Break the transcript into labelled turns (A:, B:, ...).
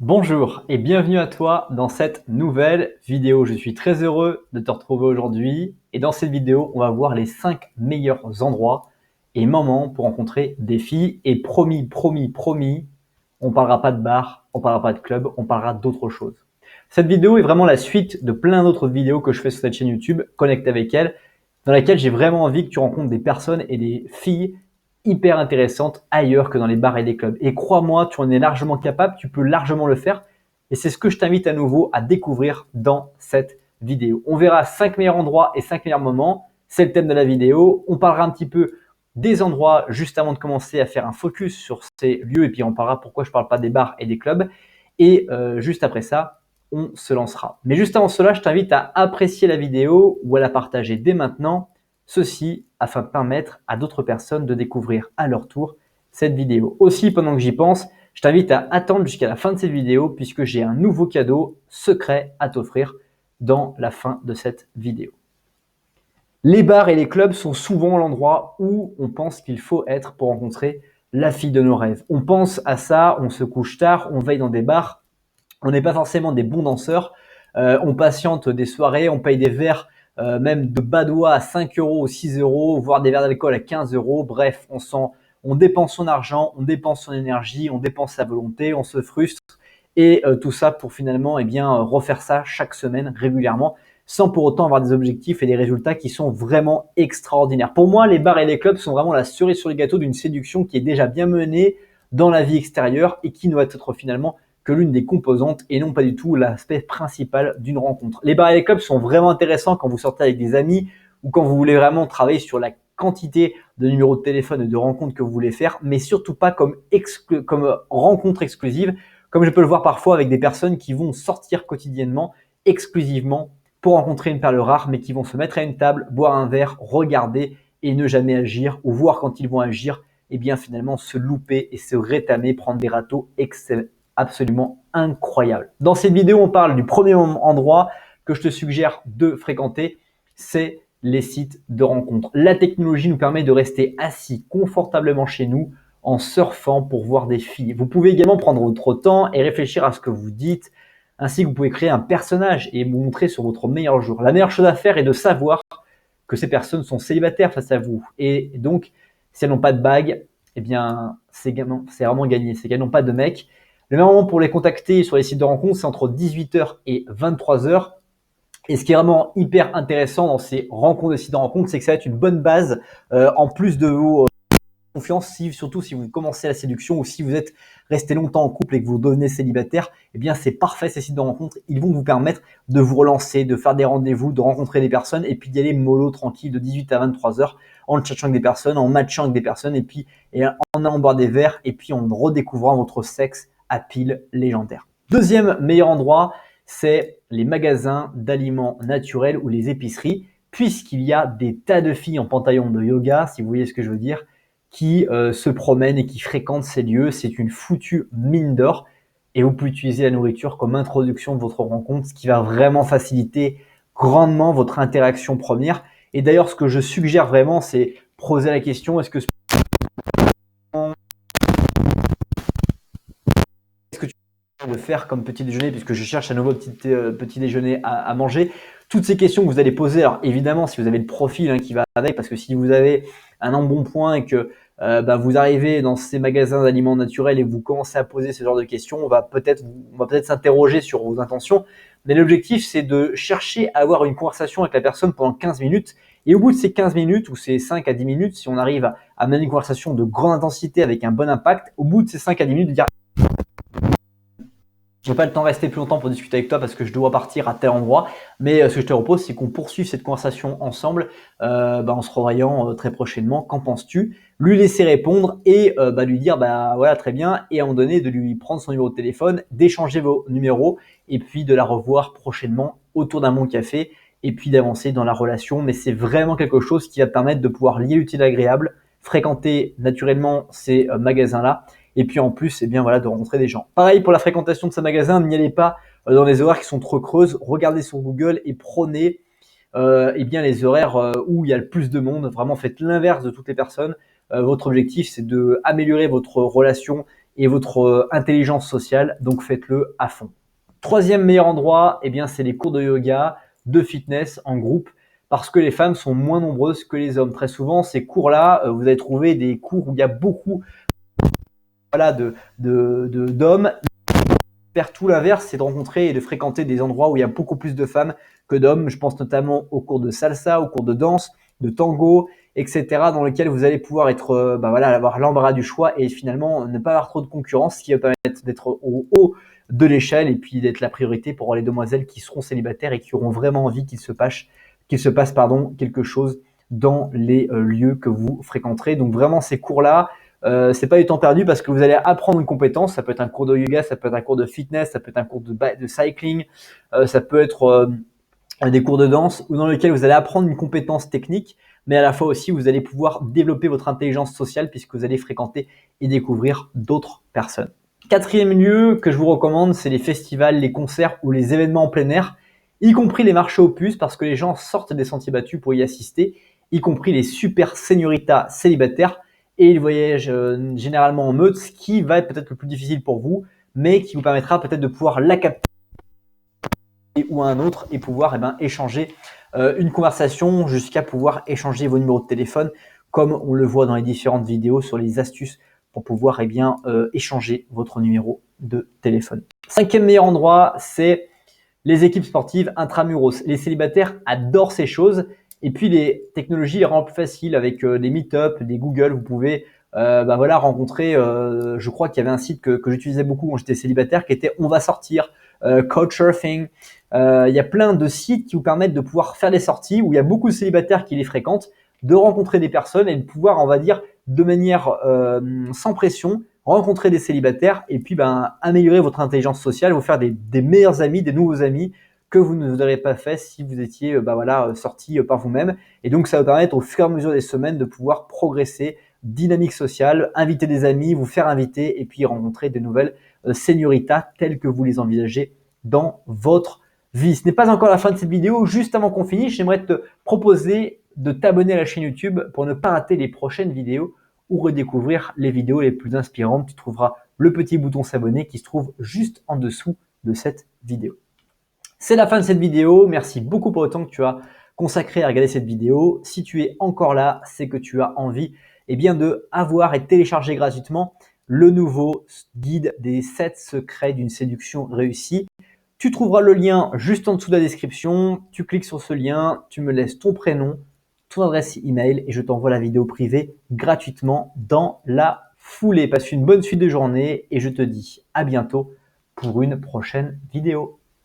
A: Bonjour et bienvenue à toi dans cette nouvelle vidéo. Je suis très heureux de te retrouver aujourd'hui et dans cette vidéo, on va voir les 5 meilleurs endroits et moments pour rencontrer des filles. Et promis, on parlera pas de bar, on parlera pas de club, on parlera d'autre chose. Cette vidéo est vraiment la suite de plein d'autres vidéos que je fais sur cette chaîne YouTube, Connecte avec elle, dans laquelle j'ai vraiment envie que tu rencontres des personnes et des filles hyper intéressantes ailleurs que dans les bars et les clubs. Et crois-moi, tu en es largement capable, tu peux largement le faire. Et c'est ce que je t'invite à nouveau à découvrir dans cette vidéo. On verra 5 meilleurs endroits et 5 meilleurs moments. C'est le thème de la vidéo. On parlera un petit peu des endroits juste avant de commencer à faire un focus sur ces lieux. Et puis on parlera pourquoi je ne parle pas des bars et des clubs. Et juste après ça, on se lancera. Mais juste avant cela, je t'invite à apprécier la vidéo ou à la partager dès maintenant. Ceci afin de permettre à d'autres personnes de découvrir à leur tour cette vidéo. Aussi, pendant que j'y pense, je t'invite à attendre jusqu'à la fin de cette vidéo puisque j'ai un nouveau cadeau secret à t'offrir dans la fin de cette vidéo. Les bars et les clubs sont souvent l'endroit où on pense qu'il faut être pour rencontrer la fille de nos rêves. On pense à ça, on se couche tard, on veille dans des bars, on n'est pas forcément des bons danseurs, on patiente des soirées, on paye des verres même de badois à 5 euros ou 6 euros, voire des verres d'alcool à 15 euros. Bref, on dépense son argent, on dépense son énergie, on dépense sa volonté, on se frustre et tout ça pour finalement refaire ça chaque semaine régulièrement sans pour autant avoir des objectifs et des résultats qui sont vraiment extraordinaires. Pour moi, les bars et les clubs sont vraiment la cerise sur le gâteau d'une séduction qui est déjà bien menée dans la vie extérieure et qui doit être finalement que l'une des composantes et non pas du tout l'aspect principal d'une rencontre. Les bars et les clubs sont vraiment intéressants quand vous sortez avec des amis ou quand vous voulez vraiment travailler sur la quantité de numéros de téléphone et de rencontres que vous voulez faire, mais surtout pas comme rencontre exclusive, comme je peux le voir parfois avec des personnes qui vont sortir quotidiennement, exclusivement pour rencontrer une perle rare, mais qui vont se mettre à une table, boire un verre, regarder et ne jamais agir, ou voir quand ils vont agir, et bien finalement se louper et se rétamer, prendre des râteaux absolument incroyables. Dans cette vidéo, on parle du premier endroit que je te suggère de fréquenter, c'est les sites de rencontres. La technologie nous permet de rester assis confortablement chez nous en surfant pour voir des filles. Vous pouvez également prendre votre temps et réfléchir à ce que vous dites, ainsi que vous pouvez créer un personnage et vous montrer sur votre meilleur jour. La meilleure chose à faire est de savoir que ces personnes sont célibataires face à vous. Et donc, si elles n'ont pas de bague, eh bien, c'est vraiment gagné. C'est qu'elles n'ont pas de mec. Le meilleur moment pour les contacter sur les sites de rencontres, c'est entre 18h et 23h. Et ce qui est vraiment hyper intéressant dans ces rencontres de sites de rencontres, c'est que ça va être une bonne base en plus de vos confiance, surtout si vous commencez la séduction ou si vous êtes resté longtemps en couple et que vous devenez célibataire, eh bien c'est parfait ces sites de rencontres. Ils vont vous permettre de vous relancer, de faire des rendez-vous, de rencontrer des personnes et puis d'y aller mollo, tranquille, de 18 à 23 heures en cherchant avec des personnes, en matchant avec des personnes et en allant boire des verres et puis en redécouvrant votre sexe à pile légendaire. Deuxième meilleur endroit, c'est les magasins d'aliments naturels ou les épiceries, puisqu'il y a des tas de filles en pantalon de yoga, si vous voyez ce que je veux dire, qui se promènent et qui fréquentent ces lieux. C'est une foutue mine d'or et vous pouvez utiliser la nourriture comme introduction de votre rencontre, ce qui va vraiment faciliter grandement votre interaction première. Et d'ailleurs, ce que je suggère vraiment, c'est poser la question, est-ce que tu veux faire comme petit déjeuner, puisque je cherche un nouveau petit déjeuner à manger. Toutes ces questions que vous allez poser, alors évidemment, si vous avez le profil qui va avec, parce que si vous avez un embonpoint et que vous arrivez dans ces magasins d'aliments naturels et vous commencez à poser ce genre de questions, on va peut-être s'interroger sur vos intentions. Mais l'objectif, c'est de chercher à avoir une conversation avec la personne pendant 15 minutes. Et au bout de ces 15 minutes ou ces 5 à 10 minutes, si on arrive à mener une conversation de grande intensité avec un bon impact, au bout de ces 5 à 10 minutes, de dire je n'ai pas le temps de rester plus longtemps pour discuter avec toi parce que je dois partir à tel endroit. Mais ce que je te propose, c'est qu'on poursuive cette conversation ensemble en se revoyant très prochainement. Qu'en penses-tu? Lui laisser répondre et lui dire voilà, très bien. Et à un moment donné, de lui prendre son numéro de téléphone, d'échanger vos numéros et puis de la revoir prochainement autour d'un bon café et puis d'avancer dans la relation. Mais c'est vraiment quelque chose qui va te permettre de pouvoir lier l'utile à l'agréable, fréquenter naturellement ces magasins-là et puis en plus de rencontrer des gens. Pareil pour la fréquentation de ces magasins, n'y allez pas dans les horaires qui sont trop creuses, regardez sur Google et prenez les horaires où il y a le plus de monde. Vraiment faites l'inverse de toutes les personnes. Votre objectif c'est d'améliorer votre relation et votre intelligence sociale, donc faites-le à fond. Troisième meilleur endroit, eh bien, c'est les cours de yoga, de fitness en groupe, parce que les femmes sont moins nombreuses que les hommes. Très souvent, ces cours-là, vous allez trouver des cours où il y a beaucoup d'hommes. Faire tout l'inverse, c'est de rencontrer et de fréquenter des endroits où il y a beaucoup plus de femmes que d'hommes. Je pense notamment aux cours de salsa, aux cours de danse, de tango, etc., dans lesquels vous allez pouvoir être, avoir l'embarras du choix et finalement ne pas avoir trop de concurrence, ce qui va permettre d'être au haut de l'échelle et puis d'être la priorité pour les demoiselles qui seront célibataires et qui auront vraiment envie qu'il se passe quelque chose dans les lieux que vous fréquenterez. Donc vraiment ces cours-là, c'est pas du temps perdu parce que vous allez apprendre une compétence. Ça peut être un cours de yoga, ça peut être un cours de fitness, ça peut être un cours de cycling, ça peut être des cours de danse ou dans lequel vous allez apprendre une compétence technique, mais à la fois aussi vous allez pouvoir développer votre intelligence sociale puisque vous allez fréquenter et découvrir d'autres personnes. Quatrième lieu que je vous recommande, c'est les festivals, les concerts ou les événements en plein air, y compris les marchés aux puces parce que les gens sortent des sentiers battus pour y assister, y compris les super señoritas célibataires et ils voyagent généralement en meute, ce qui va être peut-être le plus difficile pour vous, mais qui vous permettra peut-être de pouvoir la capter ou à un autre et pouvoir échanger une conversation jusqu'à pouvoir échanger vos numéros de téléphone comme on le voit dans les différentes vidéos sur les astuces pour pouvoir échanger votre numéro de téléphone. Cinquième meilleur endroit, c'est les équipes sportives intramuros. Les célibataires adorent ces choses et puis les technologies les rendent plus faciles avec des meet-up, des Google. Vous pouvez rencontrer, je crois qu'il y avait un site que j'utilisais beaucoup quand j'étais célibataire qui était On va sortir, Couchsurfing. Il y a plein de sites qui vous permettent de pouvoir faire des sorties où il y a beaucoup de célibataires qui les fréquentent, de rencontrer des personnes et de pouvoir, on va dire, de manière sans pression, rencontrer des célibataires et puis améliorer votre intelligence sociale, vous faire des meilleurs amis, des nouveaux amis que vous ne vous auriez pas fait si vous étiez sorti par vous-même. Et donc ça va permettre au fur et à mesure des semaines de pouvoir progresser, dynamique sociale, inviter des amis, vous faire inviter et puis rencontrer de nouvelles señoritas telles que vous les envisagez dans votre vie. Ce n'est pas encore la fin de cette vidéo. Juste avant qu'on finisse, j'aimerais te proposer de t'abonner à la chaîne YouTube pour ne pas rater les prochaines vidéos ou redécouvrir les vidéos les plus inspirantes. Tu trouveras le petit bouton s'abonner qui se trouve juste en dessous de cette vidéo. C'est la fin de cette vidéo. Merci beaucoup pour le temps que tu as consacré à regarder cette vidéo. Si tu es encore là, c'est que tu as envie de avoir et télécharger gratuitement le nouveau guide des 7 secrets d'une séduction réussie. Tu trouveras le lien juste en dessous de la description. Tu cliques sur ce lien, tu me laisses ton prénom, ton adresse email et je t'envoie la vidéo privée gratuitement dans la foulée. Passe une bonne suite de journée et je te dis à bientôt pour une prochaine vidéo.